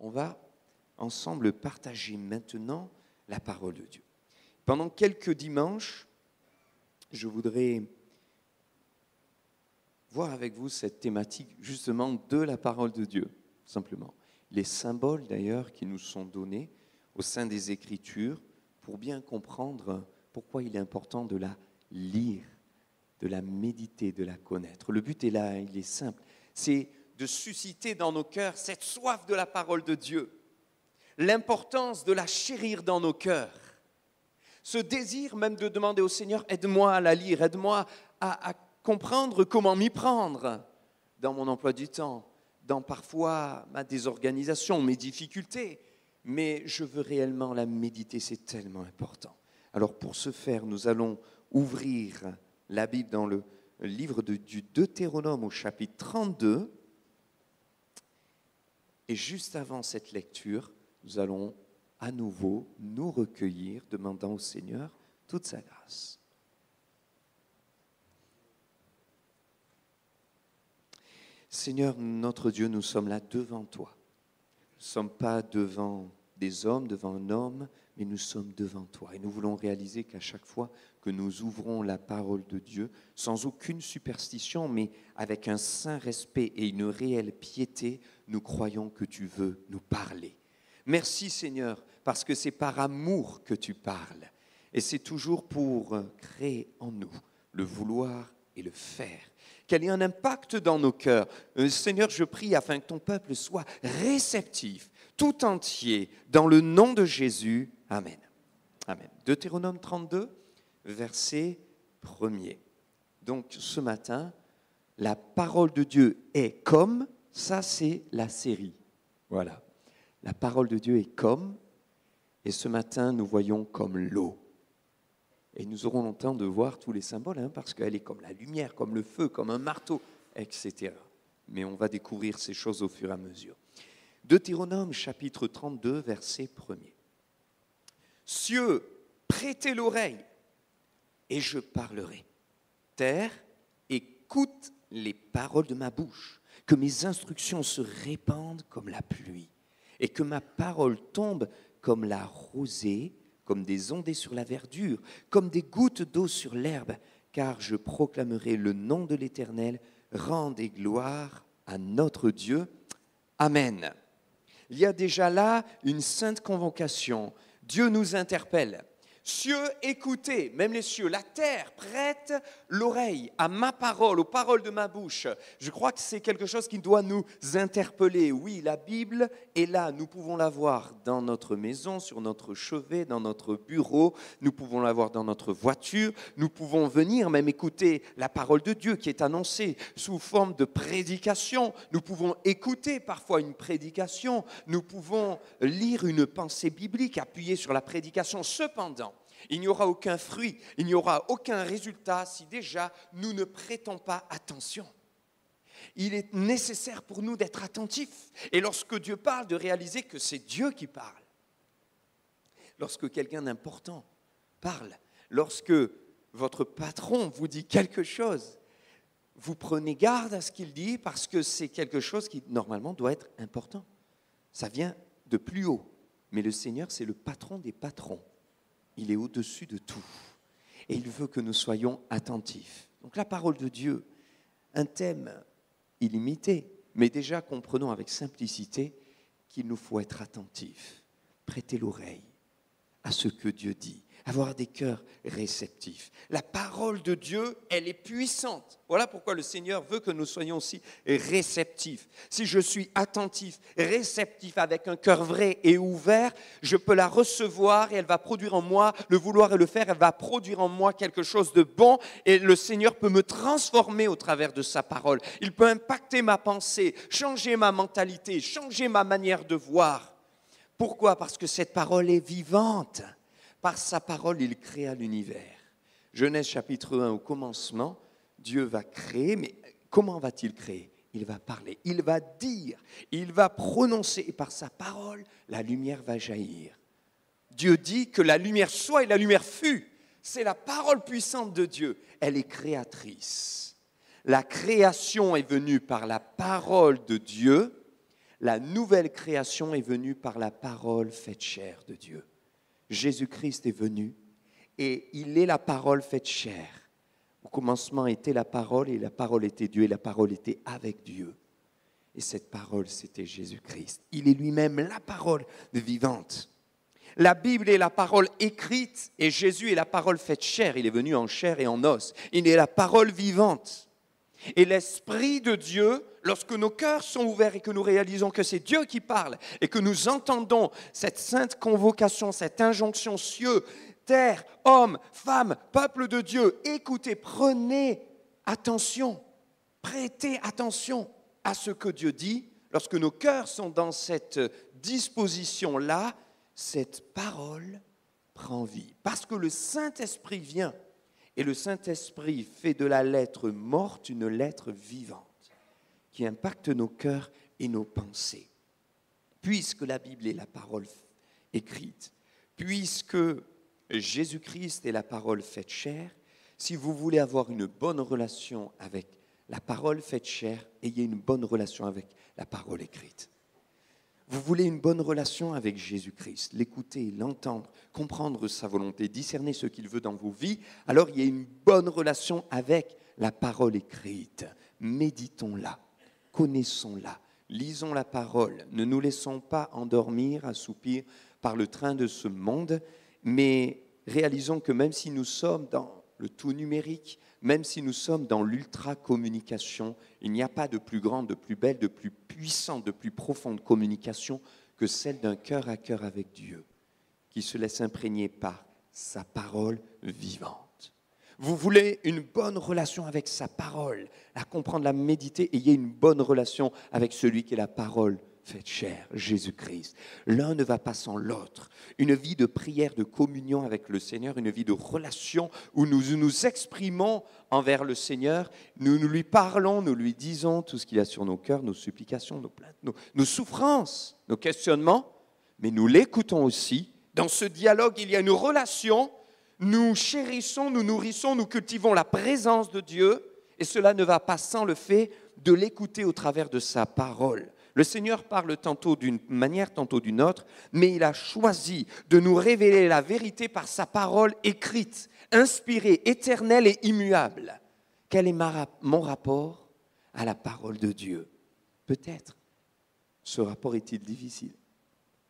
On va ensemble partager maintenant la parole de Dieu. Pendant quelques dimanches, je voudrais voir avec vous cette thématique justement de la parole de Dieu, simplement. Les symboles d'ailleurs qui nous sont donnés au sein des Écritures pour bien comprendre pourquoi il est important de la lire, de la méditer, de la connaître. Le but est là, il est simple, c'est de susciter dans nos cœurs cette soif de la parole de Dieu, l'importance de la chérir dans nos cœurs, ce désir même de demander au Seigneur, aide-moi à la lire, aide-moi à comprendre comment m'y prendre dans mon emploi du temps, dans parfois ma désorganisation, mes difficultés, mais je veux réellement la méditer, c'est tellement important. Alors pour ce faire, nous allons ouvrir la Bible dans le livre du Deutéronome au chapitre 32, et juste avant cette lecture, nous allons à nouveau nous recueillir, demandant au Seigneur toute sa grâce. Seigneur, notre Dieu, nous sommes là devant toi. Nous ne sommes pas devant des hommes, devant un homme, mais nous sommes devant toi. Et nous voulons réaliser qu'à chaque fois que nous ouvrons la parole de Dieu, sans aucune superstition, mais avec un saint respect et une réelle piété, nous croyons que tu veux nous parler. Merci Seigneur, parce que c'est par amour que tu parles. Et c'est toujours pour créer en nous le vouloir et le faire. Qu'il y ait un impact dans nos cœurs. Seigneur, je prie afin que ton peuple soit réceptif, tout entier, dans le nom de Jésus. Amen. Amen. Deutéronome 32, verset 1er. Donc ce matin, la parole de Dieu est comme, ça c'est la série. Voilà. La parole de Dieu est comme, et ce matin nous voyons comme l'eau. Et nous aurons longtemps de voir tous les symboles, parce qu'elle est comme la lumière, comme le feu, comme un marteau, etc. Mais on va découvrir ces choses au fur et à mesure. Deutéronome chapitre 32, verset 1er. Cieux, prêtez l'oreille, et je parlerai. Terre, écoute les paroles de ma bouche, que mes instructions se répandent comme la pluie, et que ma parole tombe comme la rosée, comme des ondées sur la verdure, comme des gouttes d'eau sur l'herbe, car je proclamerai le nom de l'Éternel, rendez gloire à notre Dieu. Amen. Il y a déjà là une sainte convocation. Dieu nous interpelle. Cieux, écoutez, même les cieux, la terre prête l'oreille à ma parole, aux paroles de ma bouche. Je crois que c'est quelque chose qui doit nous interpeller. Oui, la Bible est là, nous pouvons la voir dans notre maison, sur notre chevet, dans notre bureau, nous pouvons la voir dans notre voiture, nous pouvons venir même écouter la parole de Dieu qui est annoncée sous forme de prédication. Nous pouvons écouter parfois une prédication, nous pouvons lire une pensée biblique appuyée sur la prédication. Cependant, il n'y aura aucun fruit, il n'y aura aucun résultat si déjà nous ne prêtons pas attention. Il est nécessaire pour nous d'être attentifs. Et lorsque Dieu parle, de réaliser que c'est Dieu qui parle. Lorsque quelqu'un d'important parle, lorsque votre patron vous dit quelque chose, vous prenez garde à ce qu'il dit parce que c'est quelque chose qui normalement doit être important. Ça vient de plus haut. Mais le Seigneur, c'est le patron des patrons. Il est au-dessus de tout. Et il veut que nous soyons attentifs. Donc la parole de Dieu, un thème illimité, mais déjà comprenons avec simplicité qu'il nous faut être attentifs, prêter l'oreille à ce que Dieu dit, avoir des cœurs réceptifs. La parole de Dieu, elle est puissante. Voilà pourquoi le Seigneur veut que nous soyons aussi réceptifs. Si je suis attentif, réceptif, avec un cœur vrai et ouvert, je peux la recevoir et elle va produire en moi le vouloir et le faire. Elle va produire en moi quelque chose de bon et le Seigneur peut me transformer au travers de sa parole. Il peut impacter ma pensée, changer ma mentalité, changer ma manière de voir. Pourquoi ? Parce que cette parole est vivante. Par sa parole, il créa l'univers. Genèse chapitre 1, au commencement, Dieu va créer, mais comment va-t-il créer ? Il va parler, il va dire, il va prononcer, et par sa parole, la lumière va jaillir. Dieu dit que la lumière soit et la lumière fut. C'est la parole puissante de Dieu. Elle est créatrice. La création est venue par la parole de Dieu. La nouvelle création est venue par la parole faite chair de Dieu. Jésus-Christ est venu et il est la parole faite chair. Au commencement était la parole et la parole était Dieu et la parole était avec Dieu. Et cette parole, c'était Jésus-Christ. Il est lui-même la parole vivante. La Bible est la parole écrite et Jésus est la parole faite chair. Il est venu en chair et en os. Il est la parole vivante. Et l'Esprit de Dieu, lorsque nos cœurs sont ouverts et que nous réalisons que c'est Dieu qui parle et que nous entendons cette sainte convocation, cette injonction, cieux, terre, hommes, femmes, peuple de Dieu, écoutez, prenez attention, prêtez attention à ce que Dieu dit. Lorsque nos cœurs sont dans cette disposition-là, cette parole prend vie. Parce que le Saint-Esprit vient et le Saint-Esprit fait de la lettre morte une lettre vivante qui impacte nos cœurs et nos pensées. Puisque la Bible est la parole écrite, puisque Jésus-Christ est la parole faite chair, si vous voulez avoir une bonne relation avec la parole faite chair, ayez une bonne relation avec la parole écrite. Vous voulez une bonne relation avec Jésus-Christ, l'écouter, l'entendre, comprendre sa volonté, discerner ce qu'il veut dans vos vies, alors il y a une bonne relation avec la parole écrite. Méditons-la, connaissons-la, lisons la parole, ne nous laissons pas endormir, assoupir par le train de ce monde, mais réalisons que même si nous sommes dans le tout numérique, même si nous sommes dans l'ultra-communication, il n'y a pas de plus grande, de plus belle, de plus puissante, de plus profonde communication que celle d'un cœur à cœur avec Dieu, qui se laisse imprégner par sa parole vivante. Vous voulez une bonne relation avec sa parole, la comprendre, la méditer, ayez une bonne relation avec celui qui est la parole faite chair, Jésus-Christ. L'un ne va pas sans l'autre. Une vie de prière, de communion avec le Seigneur, une vie de relation où nous nous exprimons envers le Seigneur, nous lui parlons, nous lui disons tout ce qu'il y a sur nos cœurs, nos supplications, nos plaintes, nos souffrances, nos questionnements, mais nous l'écoutons aussi. Dans ce dialogue, il y a une relation, nous chérissons, nous nourrissons, nous cultivons la présence de Dieu, et cela ne va pas sans le fait de l'écouter au travers de sa parole. Le Seigneur parle tantôt d'une manière, tantôt d'une autre, mais il a choisi de nous révéler la vérité par sa parole écrite, inspirée, éternelle et immuable. Quel est mon rapport à la parole de Dieu? Peut-être ce rapport est-il difficile.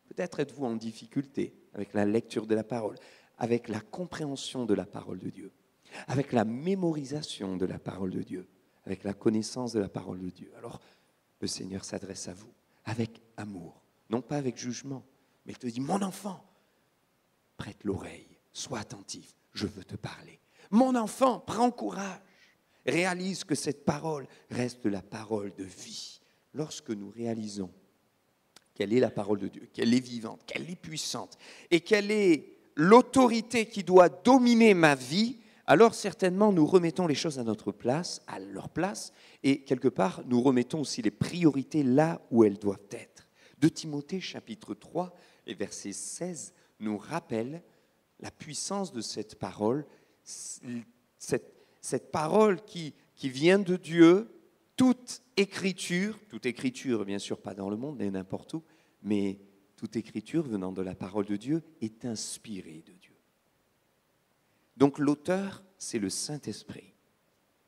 Peut-être êtes-vous en difficulté avec la lecture de la parole, avec la compréhension de la parole de Dieu, avec la mémorisation de la parole de Dieu, avec la connaissance de la parole de Dieu. Alors, le Seigneur s'adresse à vous avec amour, non pas avec jugement, mais il te dit, mon enfant, prête l'oreille, sois attentif, je veux te parler. Mon enfant, prends courage, réalise que cette parole reste la parole de vie. Lorsque nous réalisons quelle est la parole de Dieu, qu'elle est vivante, qu'elle est puissante, et quelle est l'autorité qui doit dominer ma vie, alors certainement nous remettons les choses à notre place, à leur place, et quelque part nous remettons aussi les priorités là où elles doivent être. De Timothée chapitre 3 et verset 16 nous rappelle la puissance de cette parole, cette parole qui vient de Dieu, toute écriture bien sûr pas dans le monde, mais n'importe où, mais toute écriture venant de la parole de Dieu est inspirée de Dieu. Donc l'auteur, c'est le Saint-Esprit.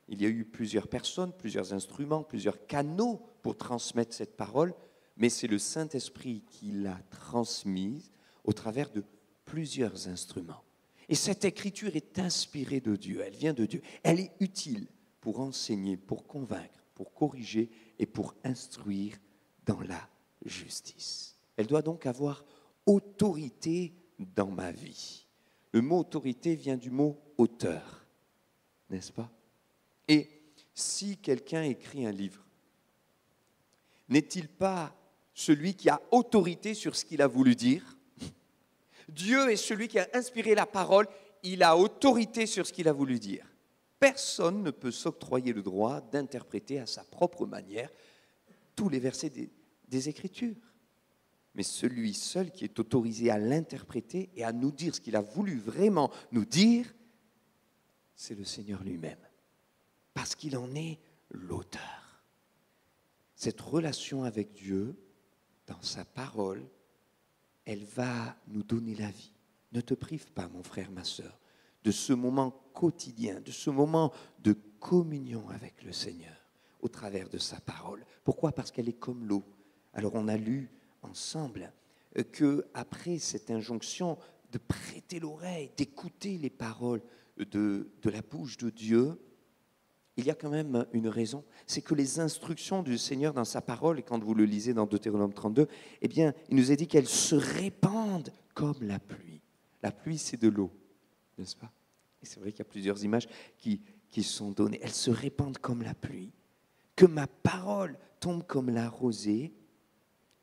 Il y a eu plusieurs personnes, plusieurs instruments, plusieurs canaux pour transmettre cette parole, mais c'est le Saint-Esprit qui l'a transmise au travers de plusieurs instruments. Et cette écriture est inspirée de Dieu, elle vient de Dieu. Elle est utile pour enseigner, pour convaincre, pour corriger et pour instruire dans la justice. Elle doit donc avoir autorité dans ma vie. Le mot autorité vient du mot auteur, n'est-ce pas? Et si quelqu'un écrit un livre, n'est-il pas celui qui a autorité sur ce qu'il a voulu dire? Dieu est celui qui a inspiré la parole, il a autorité sur ce qu'il a voulu dire. Personne ne peut s'octroyer le droit d'interpréter à sa propre manière tous les versets des Écritures. Mais celui seul qui est autorisé à l'interpréter et à nous dire ce qu'il a voulu vraiment nous dire, c'est le Seigneur lui-même, parce qu'il en est l'auteur. Cette relation avec Dieu dans sa parole, elle va nous donner la vie. Ne te prive pas, mon frère, ma sœur, de ce moment quotidien, de ce moment de communion avec le Seigneur au travers de sa parole. Pourquoi? Parce qu'elle est comme l'eau. Alors on a lu ensemble qu'après cette injonction de prêter l'oreille, d'écouter les paroles de la bouche de Dieu, il y a quand même une raison, c'est que les instructions du Seigneur dans sa parole, et quand vous le lisez dans Deutéronome 32, eh bien, il nous est dit qu'elles se répandent comme la pluie. La pluie, c'est de l'eau, n'est-ce pas? Et c'est vrai qu'il y a plusieurs images qui sont données. Elles se répandent comme la pluie. Que ma parole tombe comme la rosée,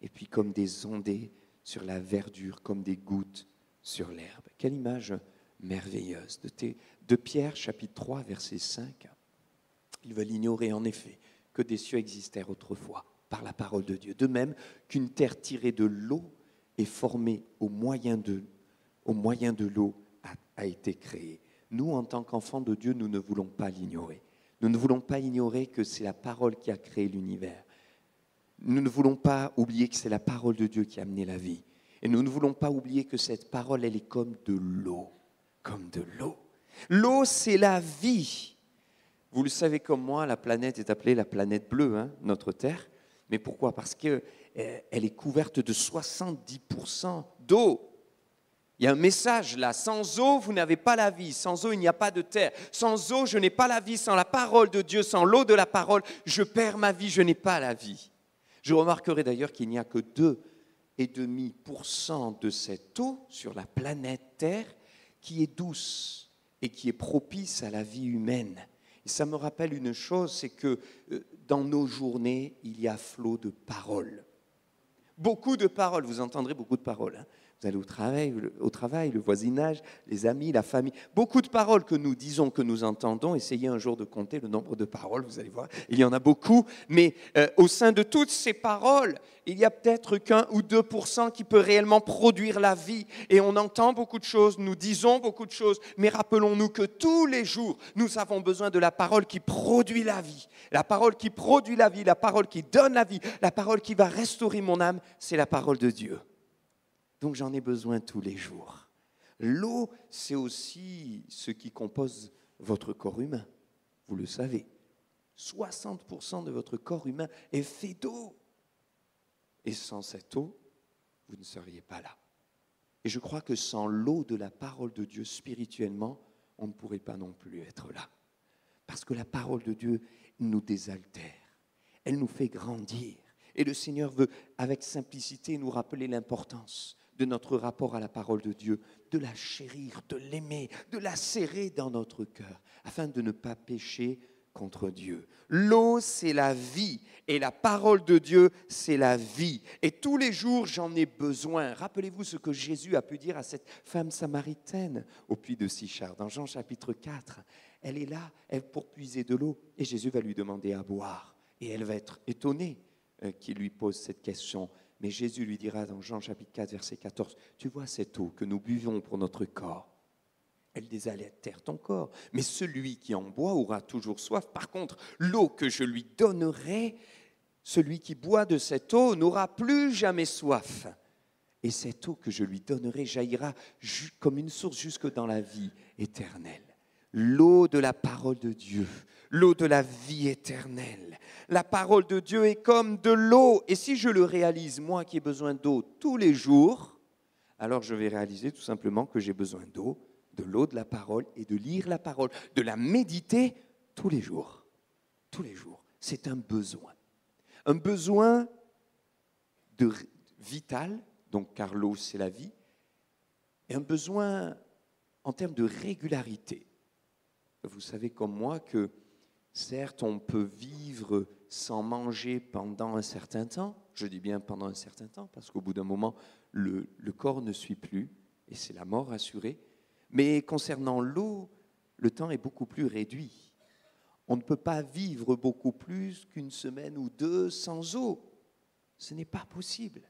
et puis comme des ondées sur la verdure, comme des gouttes sur l'herbe. Quelle image merveilleuse. De Pierre, chapitre 3, verset 5. Ils veulent ignorer en effet que des cieux existèrent autrefois par la parole de Dieu. De même qu'une terre tirée de l'eau est formée au moyen de l'eau a été créée. Nous, en tant qu'enfants de Dieu, nous ne voulons pas l'ignorer. Nous ne voulons pas ignorer que c'est la parole qui a créé l'univers. Nous ne voulons pas oublier que c'est la parole de Dieu qui a amené la vie. Et nous ne voulons pas oublier que cette parole, elle est comme de l'eau. Comme de l'eau. L'eau, c'est la vie. Vous le savez comme moi, la planète est appelée la planète bleue, notre Terre. Mais pourquoi? Parce qu'elle est couverte de 70% d'eau. Il y a un message là, sans eau, vous n'avez pas la vie. Sans eau, il n'y a pas de terre. Sans eau, je n'ai pas la vie. Sans la parole de Dieu, sans l'eau de la parole, je perds ma vie, je n'ai pas la vie. Je remarquerai d'ailleurs qu'il n'y a que 2,5% de cette eau sur la planète Terre qui est douce et qui est propice à la vie humaine. Et ça me rappelle une chose, c'est que dans nos journées, il y a flot de paroles. Beaucoup de paroles, vous entendrez beaucoup de paroles. Vous allez au travail, le voisinage, les amis, la famille. Beaucoup de paroles que nous disons, que nous entendons. Essayez un jour de compter le nombre de paroles, vous allez voir, il y en a beaucoup. Mais au sein de toutes ces paroles, il y a peut-être qu'1 ou 2% qui peut réellement produire la vie. Et on entend beaucoup de choses, nous disons beaucoup de choses. Mais rappelons-nous que tous les jours, nous avons besoin de la parole qui produit la vie. La parole qui produit la vie, la parole qui donne la vie, la parole qui va restaurer mon âme, c'est la parole de Dieu. Donc j'en ai besoin tous les jours. L'eau, c'est aussi ce qui compose votre corps humain. Vous le savez. 60% de votre corps humain est fait d'eau. Et sans cette eau, vous ne seriez pas là. Et je crois que sans l'eau de la parole de Dieu spirituellement, on ne pourrait pas non plus être là. Parce que la parole de Dieu nous désaltère. Elle nous fait grandir. Et le Seigneur veut, avec simplicité, nous rappeler l'importance de notre rapport à la parole de Dieu, de la chérir, de l'aimer, de la serrer dans notre cœur, afin de ne pas pécher contre Dieu. L'eau, c'est la vie, et la parole de Dieu, c'est la vie. Et tous les jours, j'en ai besoin. Rappelez-vous ce que Jésus a pu dire à cette femme samaritaine au puits de Sichar, dans Jean chapitre 4. Elle est là, pour puiser de l'eau, et Jésus va lui demander à boire. Et elle va être étonnée qu'il lui pose cette question. Mais Jésus lui dira dans Jean chapitre 4, verset 14, « Tu vois cette eau que nous buvons pour notre corps, elle désaltère ton corps. Mais celui qui en boit aura toujours soif. Par contre, l'eau que je lui donnerai, celui qui boit de cette eau n'aura plus jamais soif. Et cette eau que je lui donnerai jaillira comme une source jusque dans la vie éternelle. » L'eau de la parole de Dieu, l'eau de la vie éternelle. La parole de Dieu est comme de l'eau. Et si je le réalise, moi qui ai besoin d'eau tous les jours, alors je vais réaliser tout simplement que j'ai besoin d'eau, de l'eau de la parole et de lire la parole, de la méditer tous les jours. Tous les jours. C'est un besoin. Un besoin vital, donc car l'eau c'est la vie, et un besoin en termes de régularité. Vous savez comme moi que certes on peut vivre sans manger pendant un certain temps, je dis bien pendant un certain temps parce qu'au bout d'un moment le corps ne suit plus et c'est la mort assurée, mais concernant l'eau, le temps est beaucoup plus réduit. On ne peut pas vivre beaucoup plus qu'une semaine ou deux sans eau, ce n'est pas possible.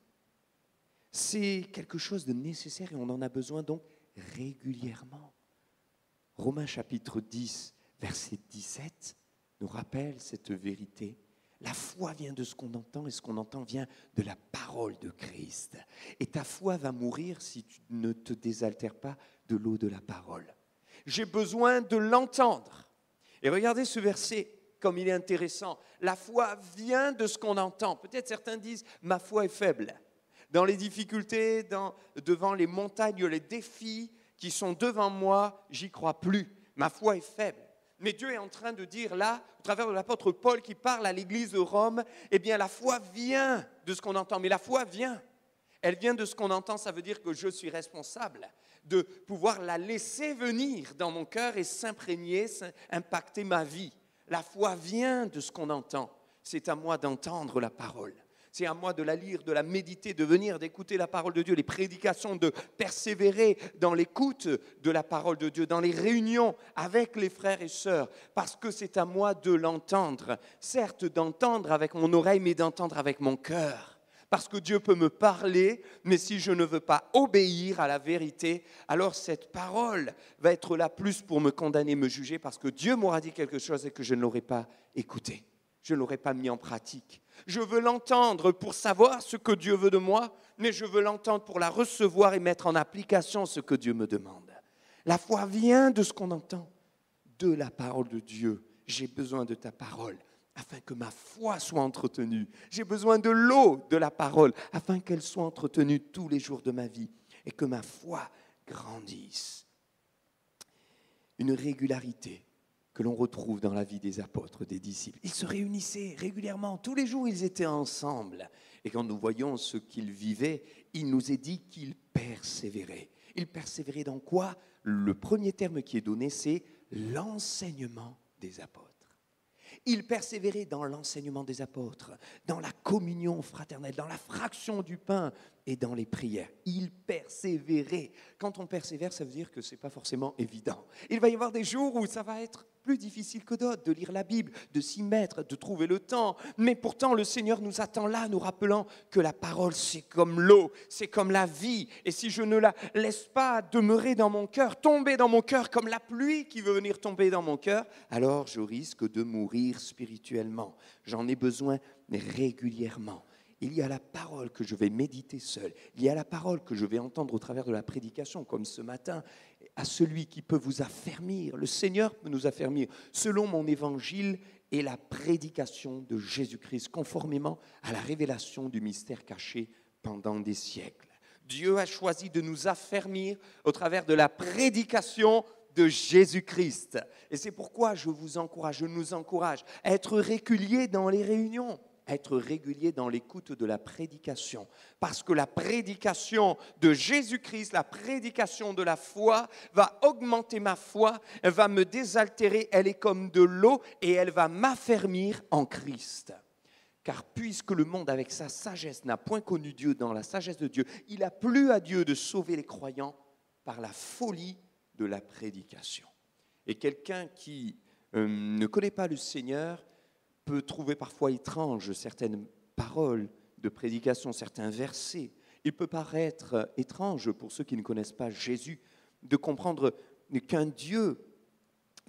C'est quelque chose de nécessaire et on en a besoin donc régulièrement. Romains chapitre 10, verset 17, nous rappelle cette vérité. La foi vient de ce qu'on entend et ce qu'on entend vient de la parole de Christ. Et ta foi va mourir si tu ne te désaltères pas de l'eau de la parole. J'ai besoin de l'entendre. Et regardez ce verset comme il est intéressant. La foi vient de ce qu'on entend. Peut-être certains disent « ma foi est faible ». Dans les difficultés, devant les montagnes, les défis qui sont devant moi, j'y crois plus. Ma foi est faible. Mais Dieu est en train de dire là, au travers de l'apôtre Paul qui parle à l'église de Rome, eh bien la foi vient de ce qu'on entend. Mais la foi vient. Elle vient de ce qu'on entend, ça veut dire que je suis responsable de pouvoir la laisser venir dans mon cœur et s'imprégner, impacter ma vie. La foi vient de ce qu'on entend. C'est à moi d'entendre la parole. C'est à moi de la lire, de la méditer, de venir, d'écouter la parole de Dieu, les prédications, de persévérer dans l'écoute de la parole de Dieu, dans les réunions avec les frères et sœurs, parce que c'est à moi de l'entendre. Certes, d'entendre avec mon oreille, mais d'entendre avec mon cœur. Parce que Dieu peut me parler, mais si je ne veux pas obéir à la vérité, alors cette parole va être là plus pour me condamner, me juger, parce que Dieu m'aura dit quelque chose et que je ne l'aurais pas écouté. Je ne l'aurais pas mis en pratique. Je veux l'entendre pour savoir ce que Dieu veut de moi, mais je veux l'entendre pour la recevoir et mettre en application ce que Dieu me demande. La foi vient de ce qu'on entend, de la parole de Dieu. J'ai besoin de ta parole afin que ma foi soit entretenue. J'ai besoin de l'eau de la parole afin qu'elle soit entretenue tous les jours de ma vie et que ma foi grandisse. Une régularité que l'on retrouve dans la vie des apôtres, des disciples. Ils se réunissaient régulièrement, tous les jours ils étaient ensemble. Et quand nous voyons ce qu'ils vivaient, il nous est dit qu'ils persévéraient. Ils persévéraient dans quoi? Le premier terme qui est donné, c'est l'enseignement des apôtres. Ils persévéraient dans l'enseignement des apôtres, dans la communion fraternelle, dans la fraction du pain et dans les prières. Ils persévéraient. Quand on persévère, ça veut dire que ce n'est pas forcément évident. Il va y avoir des jours où ça va être plus difficile que d'autres de lire la Bible, de s'y mettre, de trouver le temps. Mais pourtant, le Seigneur nous attend là, nous rappelant que la parole, c'est comme l'eau, c'est comme la vie. Et si je ne la laisse pas demeurer dans mon cœur, tomber dans mon cœur comme la pluie qui veut venir tomber dans mon cœur, alors je risque de mourir spirituellement. J'en ai besoin régulièrement. Il y a la parole que je vais méditer seul. Il y a la parole que je vais entendre au travers de la prédication, comme ce matin, à celui qui peut vous affermir. Le Seigneur peut nous affermir selon mon évangile et la prédication de Jésus-Christ, conformément à la révélation du mystère caché pendant des siècles. Dieu a choisi de nous affermir au travers de la prédication de Jésus-Christ. Et c'est pourquoi je vous encourage, je nous encourage à être réguliers dans les réunions, à être régulier dans l'écoute de la prédication. Parce que la prédication de Jésus-Christ, la prédication de la foi, va augmenter ma foi, elle va me désaltérer, elle est comme de l'eau et elle va m'affermir en Christ. Car puisque le monde avec sa sagesse n'a point connu Dieu dans la sagesse de Dieu, il a plu à Dieu de sauver les croyants par la folie de la prédication. Et quelqu'un qui ne connaît pas le Seigneur peut trouver parfois étrange certaines paroles de prédication, certains versets. Il peut paraître étrange pour ceux qui ne connaissent pas Jésus de comprendre qu'un Dieu,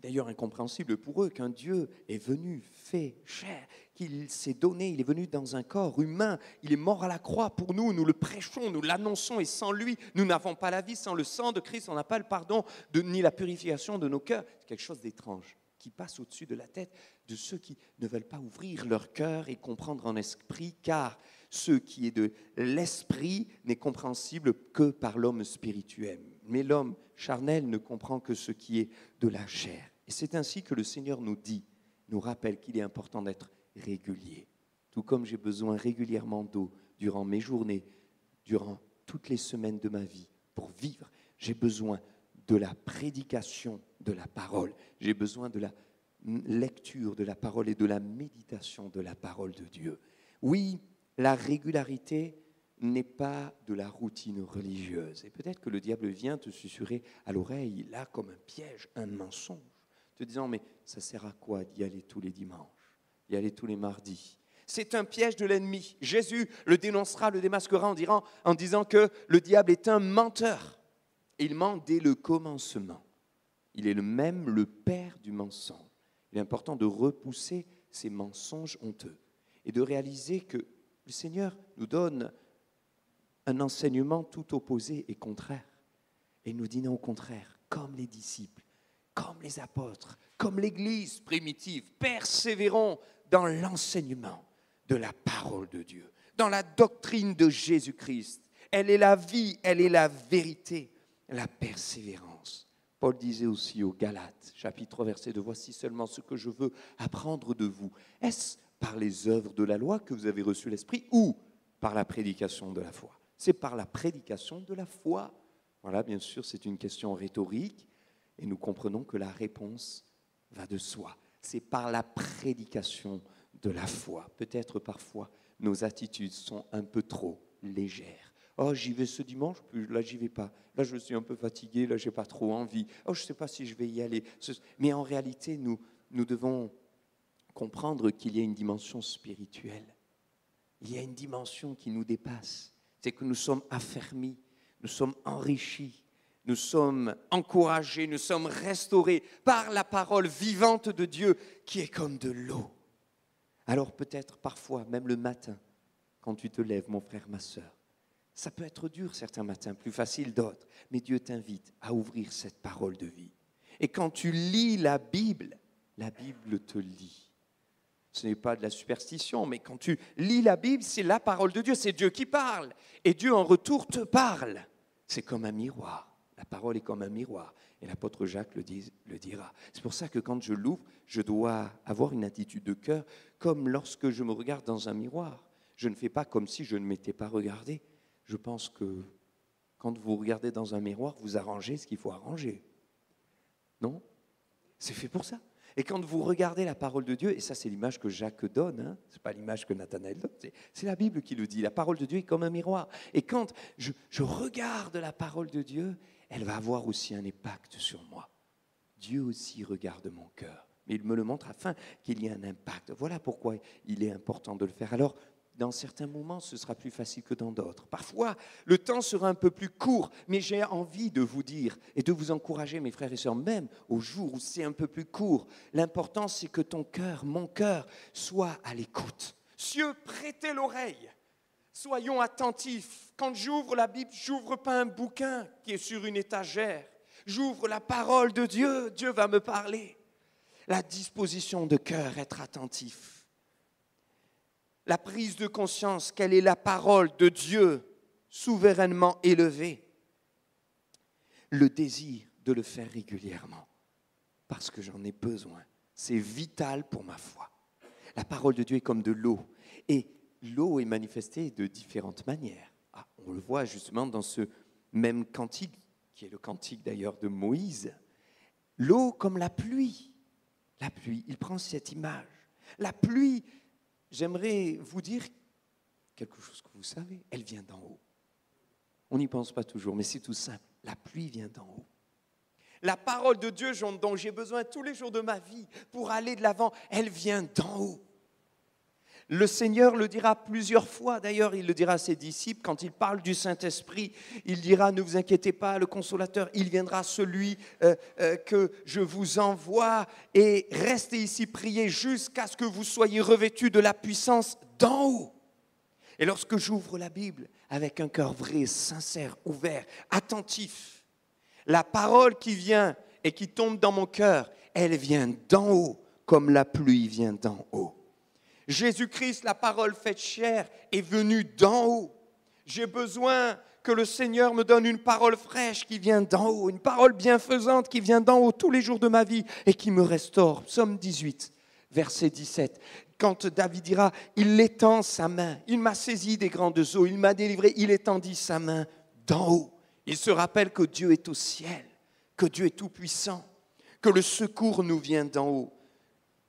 d'ailleurs incompréhensible pour eux, qu'un Dieu est venu, fait chair, qu'il s'est donné, il est venu dans un corps humain, il est mort à la croix pour nous, nous le prêchons, nous l'annonçons et sans lui, nous n'avons pas la vie, sans le sang de Christ, on n'a pas le pardon ni la purification de nos cœurs. C'est quelque chose d'étrange qui passe au-dessus de la tête de ceux qui ne veulent pas ouvrir leur cœur et comprendre en esprit, car ce qui est de l'esprit n'est compréhensible que par l'homme spirituel. Mais l'homme charnel ne comprend que ce qui est de la chair. Et c'est ainsi que le Seigneur nous dit, nous rappelle qu'il est important d'être régulier. Tout comme j'ai besoin régulièrement d'eau durant mes journées, durant toutes les semaines de ma vie, pour vivre, j'ai besoin de la prédication de la parole. J'ai besoin de la lecture de la parole et de la méditation de la parole de Dieu. Oui, la régularité n'est pas de la routine religieuse. Et peut-être que le diable vient te susurrer à l'oreille, là, comme un piège, un mensonge, te disant, mais ça sert à quoi d'y aller tous les dimanches, d'y aller tous les mardis? C'est un piège de l'ennemi. Jésus le dénoncera, le démasquera en disant que le diable est un menteur. Il ment dès le commencement. Il est le père du mensonge. Il est important de repousser ces mensonges honteux. et de réaliser que le Seigneur nous donne un enseignement tout opposé et contraire. Et nous dit non, au contraire, comme les disciples, comme les apôtres, comme l'Église primitive, persévérons dans l'enseignement de la parole de Dieu, dans la doctrine de Jésus-Christ. Elle est la vie, elle est la vérité, la persévérance. Paul disait aussi aux Galates, chapitre 3, verset 2, « Voici seulement ce que je veux apprendre de vous. Est-ce par les œuvres de la loi que vous avez reçu l'Esprit ou par la prédication de la foi ?» C'est par la prédication de la foi. Voilà, bien sûr, c'est une question rhétorique et nous comprenons que la réponse va de soi. C'est par la prédication de la foi. Peut-être parfois nos attitudes sont un peu trop légères. Oh, j'y vais ce dimanche, là j'y vais pas. Là je suis un peu fatigué, là j'ai pas trop envie. Oh, je sais pas si je vais y aller. Mais en réalité, nous devons comprendre qu'il y a une dimension spirituelle. Il y a une dimension qui nous dépasse. C'est que nous sommes affermis, nous sommes enrichis, nous sommes encouragés, nous sommes restaurés par la parole vivante de Dieu qui est comme de l'eau. Alors peut-être parfois, même le matin, quand tu te lèves, mon frère, ma sœur, ça peut être dur certains matins, plus facile d'autres, mais Dieu t'invite à ouvrir cette parole de vie. Et quand tu lis la Bible te lit. Ce n'est pas de la superstition, mais quand tu lis la Bible, c'est la parole de Dieu, c'est Dieu qui parle. Et Dieu en retour te parle. C'est comme un miroir. La parole est comme un miroir. Et l'apôtre Jacques le dira. C'est pour ça que quand je l'ouvre, je dois avoir une attitude de cœur, comme lorsque je me regarde dans un miroir. Je ne fais pas comme si je ne m'étais pas regardé. Je pense que quand vous regardez dans un miroir, vous arrangez ce qu'il faut arranger. Non ? C'est fait pour ça. Et quand vous regardez la parole de Dieu, et ça c'est l'image que Jacques donne, hein, ce n'est pas l'image que Nathanaël donne, c'est la Bible qui le dit, la parole de Dieu est comme un miroir. Et quand je regarde la parole de Dieu, elle va avoir aussi un impact sur moi. Dieu aussi regarde mon cœur, mais il me le montre afin qu'il y ait un impact. Voilà pourquoi il est important de le faire. Alors, dans certains moments, ce sera plus facile que dans d'autres. Parfois, le temps sera un peu plus court, mais j'ai envie de vous dire et de vous encourager, mes frères et sœurs, même au jour où c'est un peu plus court, l'important, c'est que ton cœur, mon cœur, soit à l'écoute. Cieux, prêtez l'oreille. Soyons attentifs. Quand j'ouvre la Bible, j'ouvre pas un bouquin qui est sur une étagère. J'ouvre la parole de Dieu. Dieu va me parler. La disposition de cœur, être attentif. La prise de conscience qu'elle est la parole de Dieu souverainement élevée. Le désir de le faire régulièrement parce que j'en ai besoin. C'est vital pour ma foi. La parole de Dieu est comme de l'eau et l'eau est manifestée de différentes manières. On le voit justement dans ce même cantique, qui est le cantique d'ailleurs de Moïse. L'eau comme la pluie. La pluie, il prend cette image. La pluie, j'aimerais vous dire quelque chose que vous savez, elle vient d'en haut. On n'y pense pas toujours, mais c'est tout simple. La pluie vient d'en haut. La parole de Dieu dont j'ai besoin tous les jours de ma vie pour aller de l'avant, elle vient d'en haut. Le Seigneur le dira plusieurs fois, d'ailleurs il le dira à ses disciples, quand il parle du Saint-Esprit, il dira « Ne vous inquiétez pas, le Consolateur, il viendra celui que je vous envoie et restez ici, priez jusqu'à ce que vous soyez revêtus de la puissance d'en haut. » Et lorsque j'ouvre la Bible avec un cœur vrai, sincère, ouvert, attentif, la parole qui vient et qui tombe dans mon cœur, elle vient d'en haut comme la pluie vient d'en haut. Jésus-Christ, la parole faite chair, est venu d'en haut. J'ai besoin que le Seigneur me donne une parole fraîche qui vient d'en haut, une parole bienfaisante qui vient d'en haut tous les jours de ma vie et qui me restaure. Psaume 18, verset 17. Quand David dira, il étend sa main, il m'a saisi des grandes eaux, il m'a délivré, il étendit sa main d'en haut. Il se rappelle que Dieu est au ciel, que Dieu est tout-puissant, que le secours nous vient d'en haut.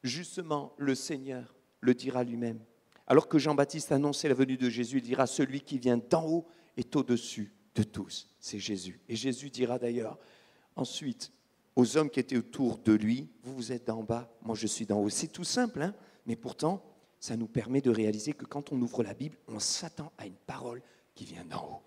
Justement, le Seigneur le dira lui-même. Alors que Jean-Baptiste annonçait la venue de Jésus, il dira, celui qui vient d'en haut est au-dessus de tous. C'est Jésus. Et Jésus dira d'ailleurs, ensuite, aux hommes qui étaient autour de lui, vous êtes d'en bas, moi je suis d'en haut. C'est tout simple, hein, mais pourtant, ça nous permet de réaliser que quand on ouvre la Bible, on s'attend à une parole qui vient d'en haut.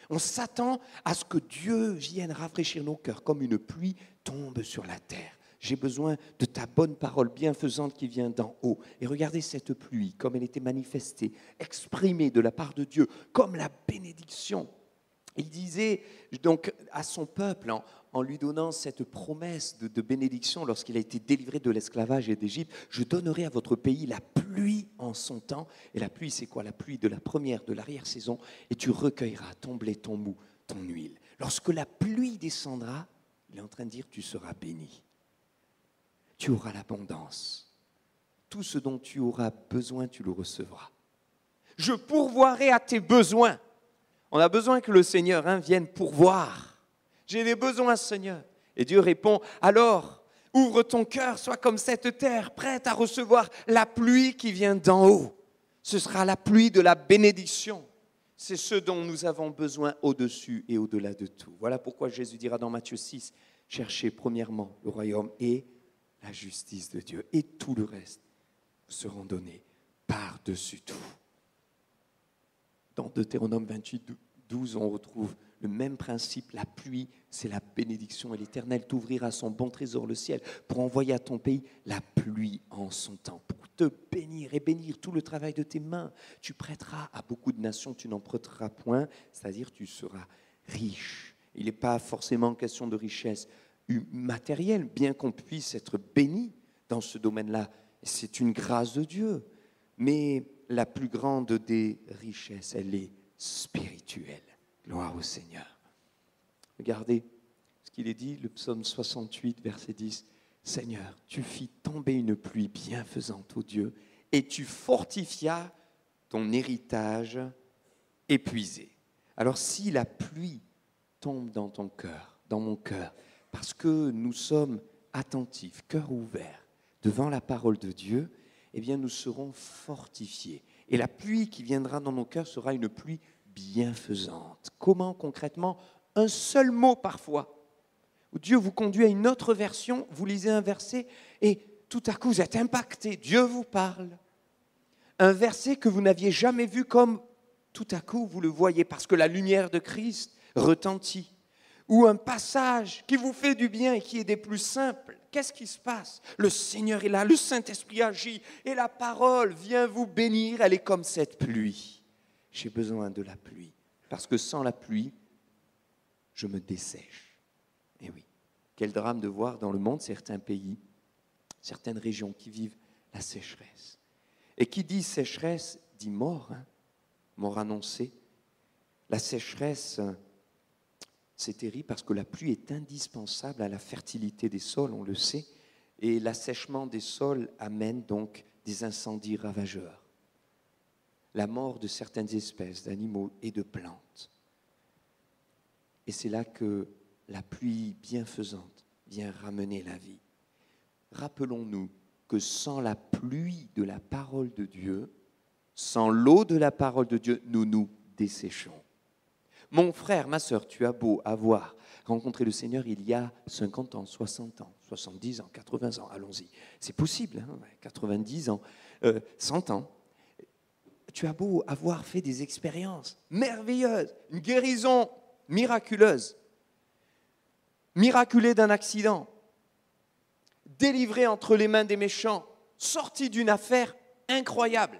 On s'attend à ce que Dieu vienne rafraîchir nos cœurs comme une pluie tombe sur la terre. J'ai besoin de ta bonne parole bienfaisante qui vient d'en haut. Et regardez cette pluie, comme elle était manifestée, exprimée de la part de Dieu, comme la bénédiction. Il disait donc à son peuple, en lui donnant cette promesse de bénédiction lorsqu'il a été délivré de l'esclavage et d'Égypte, je donnerai à votre pays la pluie en son temps. Et la pluie, c'est quoi? La pluie de la première, de l'arrière-saison. Et tu recueilleras ton blé, ton mou, ton huile. Lorsque la pluie descendra, il est en train de dire, tu seras béni. Tu auras l'abondance. Tout ce dont tu auras besoin, tu le recevras. Je pourvoirai à tes besoins. On a besoin que le Seigneur vienne pourvoir. J'ai des besoins, Seigneur. Et Dieu répond, alors, ouvre ton cœur, sois comme cette terre, prête à recevoir la pluie qui vient d'en haut. Ce sera la pluie de la bénédiction. C'est ce dont nous avons besoin au-dessus et au-delà de tout. Voilà pourquoi Jésus dira dans Matthieu 6, cherchez premièrement le royaume et la justice de Dieu. Et tout le reste vous seront donnés par-dessus tout. Dans Deutéronome 28, 12, on retrouve le même principe. La pluie, c'est la bénédiction. Et l'Éternel t'ouvrira son bon trésor, le ciel, pour envoyer à ton pays la pluie en son temps, pour te bénir et bénir tout le travail de tes mains. Tu prêteras à beaucoup de nations, tu n'en prêteras point, c'est-à-dire tu seras riche. Il n'est pas forcément question de richesse matérielle, bien qu'on puisse être béni dans ce domaine-là. C'est une grâce de Dieu. Mais la plus grande des richesses, elle est spirituelle. Gloire au Seigneur. Regardez ce qu'il est dit, le psaume 68, verset 10. Seigneur, tu fis tomber une pluie bienfaisante, ô Dieu, et tu fortifias ton héritage épuisé. Alors si la pluie tombe dans ton cœur, dans mon cœur, parce que nous sommes attentifs, cœur ouvert, devant la parole de Dieu, eh bien nous serons fortifiés. Et la pluie qui viendra dans nos cœurs sera une pluie bienfaisante. Comment concrètement? Un seul mot parfois. Où Dieu vous conduit à une autre version, vous lisez un verset et tout à coup vous êtes impacté. Dieu vous parle. Un verset que vous n'aviez jamais vu comme tout à coup vous le voyez parce que la lumière de Christ retentit. Ou un passage qui vous fait du bien et qui est des plus simples. Qu'est-ce qui se passe? Le Seigneur est là, le Saint-Esprit agit et la parole vient vous bénir. Elle est comme cette pluie. J'ai besoin de la pluie parce que sans la pluie, je me dessèche. Et oui, quel drame de voir dans le monde certains pays, certaines régions qui vivent la sécheresse. Et qui dit sécheresse dit mort, mort annoncée. La sécheresse, c'est terrible parce que la pluie est indispensable à la fertilité des sols, on le sait, et l'assèchement des sols amène donc des incendies ravageurs, la mort de certaines espèces d'animaux et de plantes. Et c'est là que la pluie bienfaisante vient ramener la vie. Rappelons-nous que sans la pluie de la parole de Dieu, sans l'eau de la parole de Dieu, nous nous desséchons. Mon frère, ma sœur, tu as beau avoir rencontré le Seigneur il y a 50 ans, 60 ans, 70 ans, 80 ans, allons-y. C'est possible, 90 ans, 100 ans. Tu as beau avoir fait des expériences merveilleuses, une guérison miraculeuse, miraculé d'un accident, délivré entre les mains des méchants, sorti d'une affaire incroyable.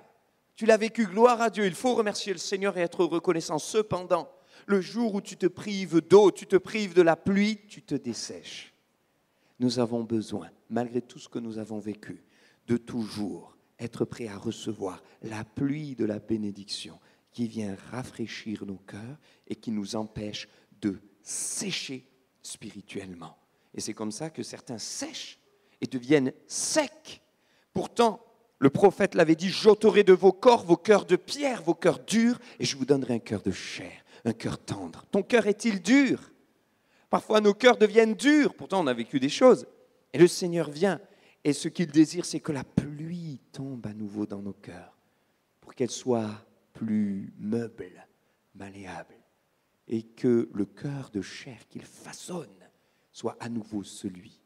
Tu l'as vécu, gloire à Dieu, il faut remercier le Seigneur et être reconnaissant. Cependant, le jour où tu te prives d'eau, tu te prives de la pluie, tu te dessèches. Nous avons besoin, malgré tout ce que nous avons vécu, de toujours être prêts à recevoir la pluie de la bénédiction qui vient rafraîchir nos cœurs et qui nous empêche de sécher spirituellement. Et c'est comme ça que certains sèchent et deviennent secs. Pourtant, le prophète l'avait dit, j'ôterai de vos corps vos cœurs de pierre, vos cœurs durs, et je vous donnerai un cœur de chair, un cœur tendre. Ton cœur est-il dur? Parfois, nos cœurs deviennent durs. Pourtant, on a vécu des choses. Et le Seigneur vient. Et ce qu'il désire, c'est que la pluie tombe à nouveau dans nos cœurs pour qu'elle soit plus meuble, malléable. Et que le cœur de chair qu'il façonne soit à nouveau celui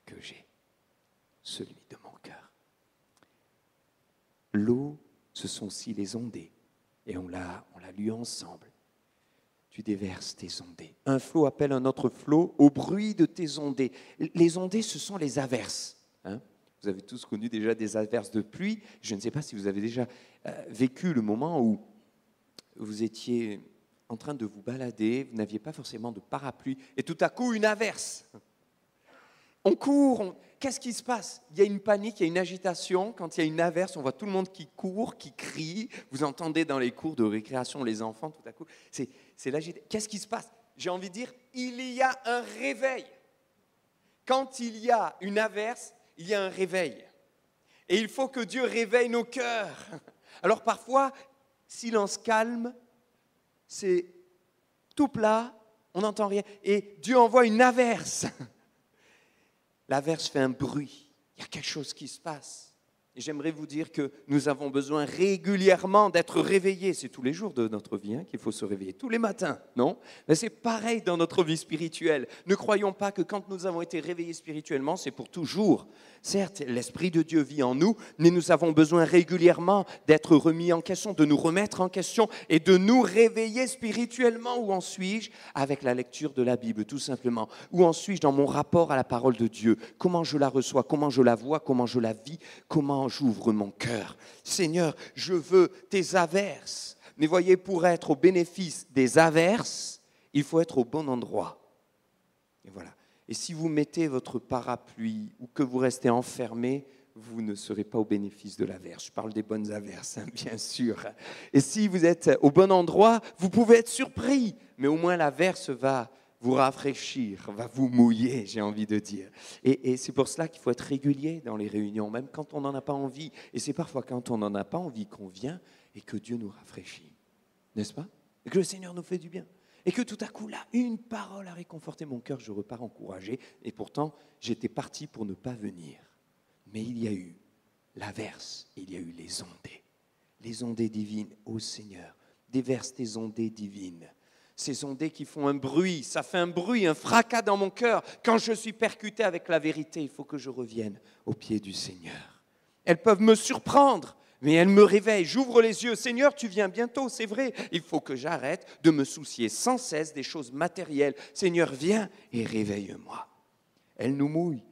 que j'ai, celui de mon cœur. L'eau, ce sont aussi les ondées. Et on l'a lu ensemble. tu déverses tes ondées. Un flot appelle un autre flot au bruit de tes ondées. Les ondées, ce sont les averses. Hein. Vous avez tous connu déjà des averses de pluie. Je ne sais pas si vous avez déjà vécu le moment où vous étiez en train de vous balader, vous n'aviez pas forcément de parapluie, et tout à coup, une averse. On court, qu'est-ce qui se passe? Il y a une panique, il y a une agitation. Quand il y a une averse, on voit tout le monde qui court, qui crie. Vous entendez dans les cours de récréation les enfants, tout à coup, c'est l'agitation. Qu'est-ce qui se passe? J'ai envie de dire, il y a un réveil. Quand il y a une averse, il y a un réveil. Et il faut que Dieu réveille nos cœurs. Alors parfois, silence calme, c'est tout plat, on n'entend rien. Et Dieu envoie une averse. L'averse fait un bruit, il y a quelque chose qui se passe. Et j'aimerais vous dire que nous avons besoin régulièrement d'être réveillés. C'est tous les jours de notre vie qu'il faut se réveiller, tous les matins, non? Mais c'est pareil dans notre vie spirituelle. Ne croyons pas que quand nous avons été réveillés spirituellement, c'est pour toujours. Certes, l'Esprit de Dieu vit en nous, mais nous avons besoin régulièrement d'être remis en question, de nous remettre en question et de nous réveiller spirituellement. Où en suis-je avec la lecture de la Bible, tout simplement? Où en suis-je dans mon rapport à la parole de Dieu? Comment je la reçois? Comment je la vois? Comment je la vis? Comment j'ouvre mon cœur? Seigneur, je veux tes averses. Mais voyez, pour être au bénéfice des averses, il faut être au bon endroit. Et voilà. Et si vous mettez votre parapluie ou que vous restez enfermé, vous ne serez pas au bénéfice de l'averse. Je parle des bonnes averses, bien sûr. Et si vous êtes au bon endroit, vous pouvez être surpris, mais au moins l'averse va vous rafraîchir, va vous mouiller, j'ai envie de dire. Et c'est pour cela qu'il faut être régulier dans les réunions, même quand on n'en a pas envie. Et c'est parfois quand on n'en a pas envie qu'on vient et que Dieu nous rafraîchit, n'est-ce pas? Et que le Seigneur nous fait du bien. Et que tout à coup, là, une parole a réconforté mon cœur, je repars encouragé. Et pourtant, j'étais parti pour ne pas venir. Mais il y a eu l'averse, il y a eu les ondées. Les ondées divines, ô Seigneur, déverse tes ondées divines. Ces ondées qui font un bruit, ça fait un bruit, un fracas dans mon cœur. Quand je suis percuté avec la vérité, il faut que je revienne au pied du Seigneur. Elles peuvent me surprendre, mais elles me réveillent. J'ouvre les yeux. Seigneur, tu viens bientôt, c'est vrai. Il faut que j'arrête de me soucier sans cesse des choses matérielles. Seigneur, viens et réveille-moi. Elles nous mouillent,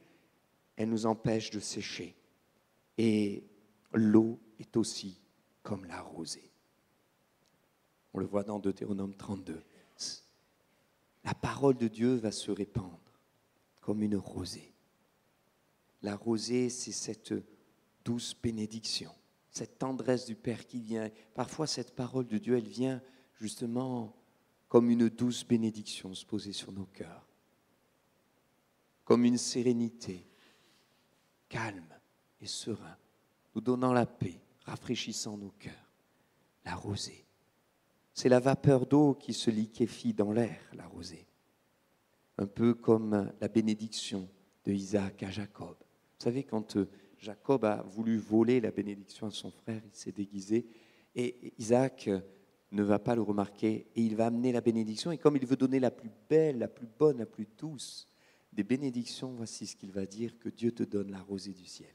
elles nous empêchent de sécher. Et l'eau est aussi comme la rosée. On le voit dans Deutéronome 32. La parole de Dieu va se répandre comme une rosée. La rosée, c'est cette douce bénédiction, cette tendresse du Père qui vient. Parfois, cette parole de Dieu, elle vient justement comme une douce bénédiction se poser sur nos cœurs, comme une sérénité, calme et serein, nous donnant la paix, rafraîchissant nos cœurs. La rosée. C'est la vapeur d'eau qui se liquéfie dans l'air, la rosée. Un peu comme la bénédiction de Isaac à Jacob. Vous savez, quand Jacob a voulu voler la bénédiction à son frère, il s'est déguisé. Et Isaac ne va pas le remarquer. Et il va amener la bénédiction. Et comme il veut donner la plus belle, la plus bonne, la plus douce des bénédictions, voici ce qu'il va dire, que Dieu te donne la rosée du ciel.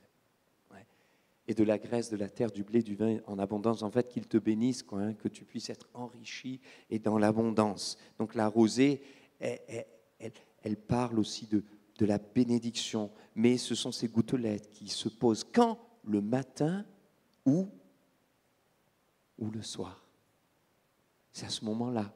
Et de la graisse, de la terre, du blé, du vin en abondance, en fait, qu'il te bénisse, que tu puisses être enrichi et dans l'abondance. Donc la rosée, elle parle aussi de la bénédiction, mais ce sont ces gouttelettes qui se posent quand? Le matin ou le soir. C'est à ce moment-là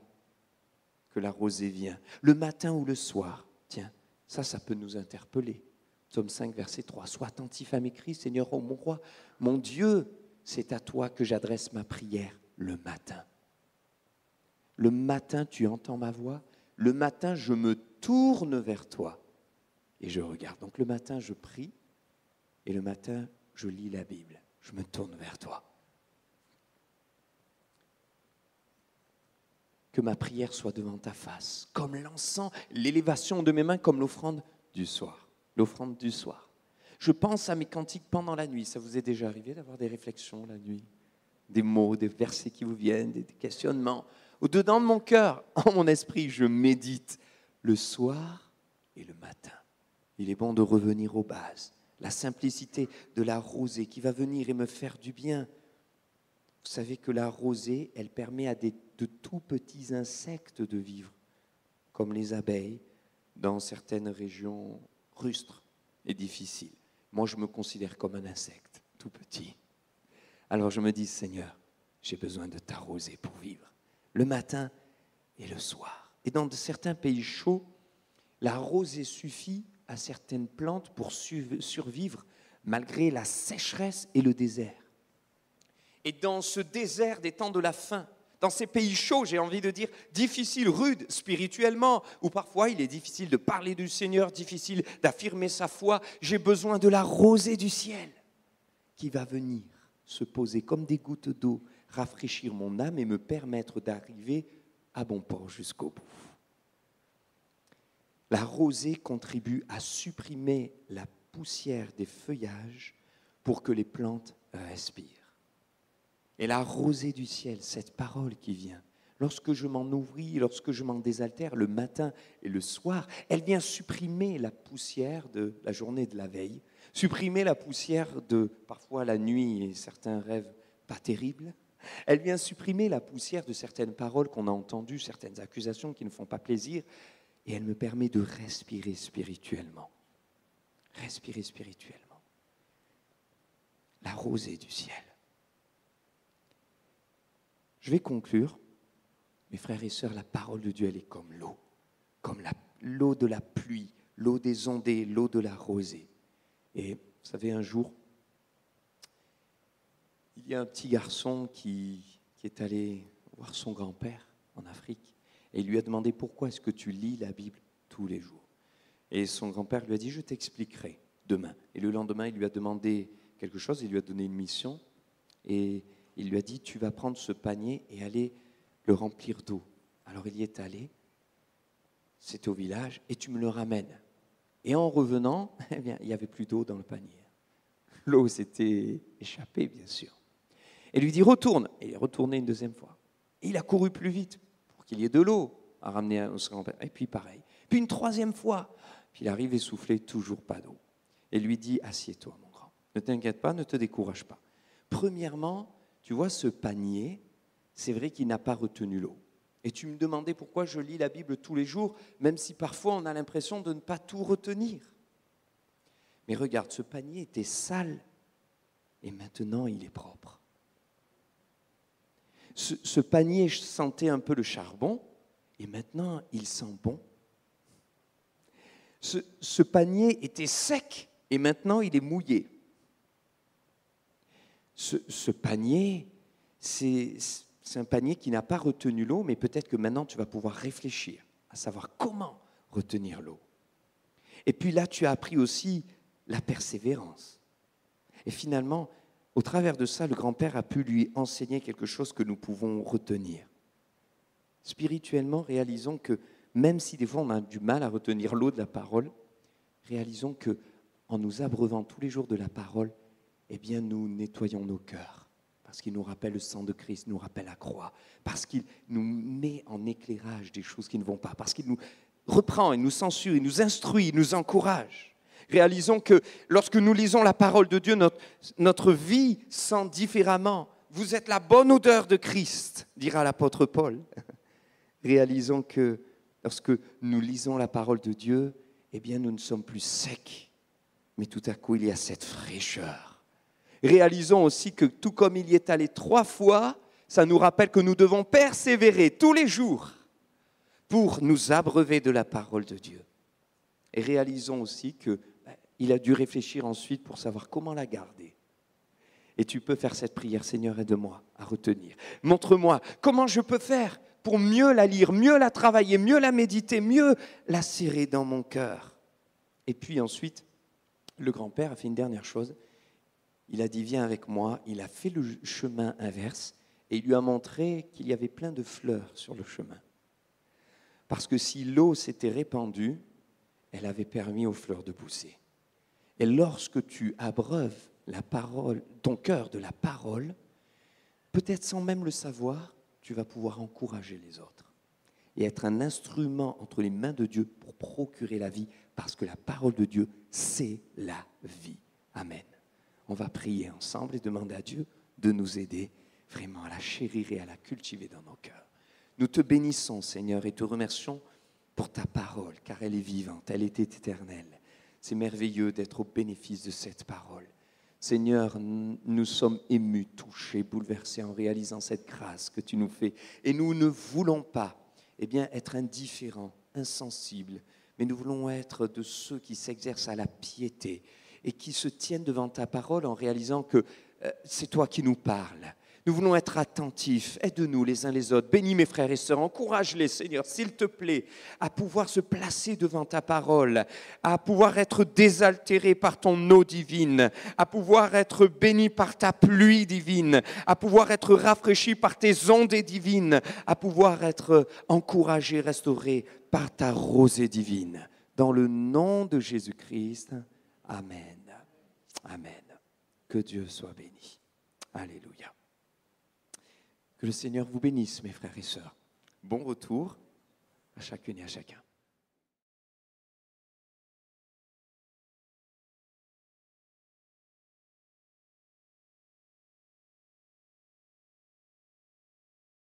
que la rosée vient. Le matin ou le soir. Tiens, ça peut nous interpeller. Psaume 5, verset 3. Sois attentif à mes cris, Seigneur, ô mon roi, mon Dieu, c'est à toi que j'adresse ma prière le matin. Le matin, tu entends ma voix. Le matin, je me tourne vers toi et je regarde. Donc le matin, je prie et le matin, je lis la Bible. Je me tourne vers toi. Que ma prière soit devant ta face, comme l'encens, l'élévation de mes mains, comme l'offrande du soir. L'offrande du soir. Je pense à mes cantiques pendant la nuit. Ça vous est déjà arrivé d'avoir des réflexions la nuit? Des mots, des versets qui vous viennent, des questionnements. Au-dedans de mon cœur, en mon esprit, je médite le soir et le matin. Il est bon de revenir aux bases. La simplicité de la rosée qui va venir et me faire du bien. Vous Vous savez que la rosée, elle permet à de tout petits insectes de vivre, comme les abeilles, dans certaines régions rustres et difficiles. Moi, je me considère comme un insecte, tout petit. Alors je me dis, Seigneur, j'ai besoin de ta rosée pour vivre, le matin et le soir. Et dans certains pays chauds, la rosée suffit à certaines plantes pour survivre malgré la sécheresse et le désert. Et dans ce désert des temps de la faim, dans ces pays chauds, j'ai envie de dire, difficiles, rudes spirituellement, où parfois il est difficile de parler du Seigneur, difficile d'affirmer sa foi, j'ai besoin de la rosée du ciel qui va venir se poser comme des gouttes d'eau, rafraîchir mon âme et me permettre d'arriver à bon port jusqu'au bout. La rosée contribue à supprimer la poussière des feuillages pour que les plantes respirent. Et la rosée du ciel, cette parole qui vient, lorsque je m'en nourris, lorsque je m'en désaltère le matin et le soir, elle vient supprimer la poussière de la journée de la veille, supprimer la poussière de parfois la nuit et certains rêves pas terribles. Elle vient supprimer la poussière de certaines paroles qu'on a entendues, certaines accusations qui ne font pas plaisir, et elle me permet de respirer spirituellement. Respirer spirituellement. La rosée du ciel. Je vais conclure. Mes frères et sœurs, la parole de Dieu, elle est comme l'eau. Comme l'eau de la pluie, l'eau des ondées, l'eau de la rosée. Et vous savez, un jour, il y a un petit garçon qui est allé voir son grand-père en Afrique. Et il lui a demandé, pourquoi est-ce que tu lis la Bible tous les jours? Et son grand-père lui a dit, je t'expliquerai demain. Et le lendemain, il lui a demandé quelque chose, il lui a donné une mission. Et il lui a dit, tu vas prendre ce panier et aller le remplir d'eau. Alors il y est allé, c'était au village, et tu me le ramènes. Et en revenant, eh bien, il n'y avait plus d'eau dans le panier. L'eau s'était échappée, bien sûr. Et lui dit, retourne. Et il est retourné une deuxième fois. Et il a couru plus vite pour qu'il y ait de l'eau à ramener à son grand-père. Et puis pareil. Puis une troisième fois. Puis il arrive essoufflé, toujours pas d'eau. Et lui dit, assieds-toi, mon grand. Ne t'inquiète pas, ne te décourage pas. Premièrement, tu vois, ce panier, c'est vrai qu'il n'a pas retenu l'eau. Et tu me demandais pourquoi je lis la Bible tous les jours, même si parfois on a l'impression de ne pas tout retenir. Mais regarde, ce panier était sale et maintenant il est propre. Ce panier sentait un peu le charbon et maintenant il sent bon. Ce panier était sec et maintenant il est mouillé. Ce panier, c'est un panier qui n'a pas retenu l'eau, mais peut-être que maintenant tu vas pouvoir réfléchir à savoir comment retenir l'eau. Et puis là, tu as appris aussi la persévérance. Et finalement, au travers de ça, le grand-père a pu lui enseigner quelque chose que nous pouvons retenir. Spirituellement, réalisons que même si des fois on a du mal à retenir l'eau de la parole, réalisons que en nous abreuvant tous les jours de la parole, eh bien, nous nettoyons nos cœurs, parce qu'il nous rappelle le sang de Christ, nous rappelle la croix, parce qu'il nous met en éclairage des choses qui ne vont pas, parce qu'il nous reprend, il nous censure, il nous instruit, il nous encourage. Réalisons que lorsque nous lisons la parole de Dieu, notre vie sent différemment. Vous êtes la bonne odeur de Christ, dira l'apôtre Paul. Réalisons que lorsque nous lisons la parole de Dieu, eh bien, nous ne sommes plus secs, mais tout à coup, il y a cette fraîcheur. Réalisons aussi que tout comme il y est allé 3 fois, ça nous rappelle que nous devons persévérer tous les jours pour nous abreuver de la parole de Dieu. Et réalisons aussi qu'il a dû réfléchir ensuite pour savoir comment la garder. Et tu peux faire cette prière, Seigneur, aide-moi à retenir. Montre-moi comment je peux faire pour mieux la lire, mieux la travailler, mieux la méditer, mieux la serrer dans mon cœur. Et puis ensuite, le grand-père a fait une dernière chose. Il a dit, viens avec moi. Il a fait le chemin inverse et il lui a montré qu'il y avait plein de fleurs sur le chemin. Parce que si l'eau s'était répandue, elle avait permis aux fleurs de pousser. Et lorsque tu abreuves la parole, ton cœur de la parole, peut-être sans même le savoir, tu vas pouvoir encourager les autres et être un instrument entre les mains de Dieu pour procurer la vie, parce que la parole de Dieu, c'est la vie. Amen. On va prier ensemble et demander à Dieu de nous aider vraiment à la chérir et à la cultiver dans nos cœurs. Nous te bénissons, Seigneur, et te remercions pour ta parole, car elle est vivante, elle est éternelle. C'est merveilleux d'être au bénéfice de cette parole. Seigneur, nous sommes émus, touchés, bouleversés en réalisant cette grâce que tu nous fais. Et nous ne voulons pas être indifférents, insensibles, mais nous voulons être de ceux qui s'exercent à la piété et qui se tiennent devant ta parole en réalisant que c'est toi qui nous parles. Nous voulons être attentifs. Aide-nous les uns les autres. Bénis mes frères et sœurs. Encourage-les, Seigneur, s'il te plaît, à pouvoir se placer devant ta parole, à pouvoir être désaltérés par ton eau divine, à pouvoir être bénis par ta pluie divine, à pouvoir être rafraîchis par tes ondées divines, à pouvoir être encouragés, restaurés par ta rosée divine. Dans le nom de Jésus-Christ, Amen. Amen. Que Dieu soit béni. Alléluia. Que le Seigneur vous bénisse, mes frères et sœurs. Bon retour à chacune et à chacun.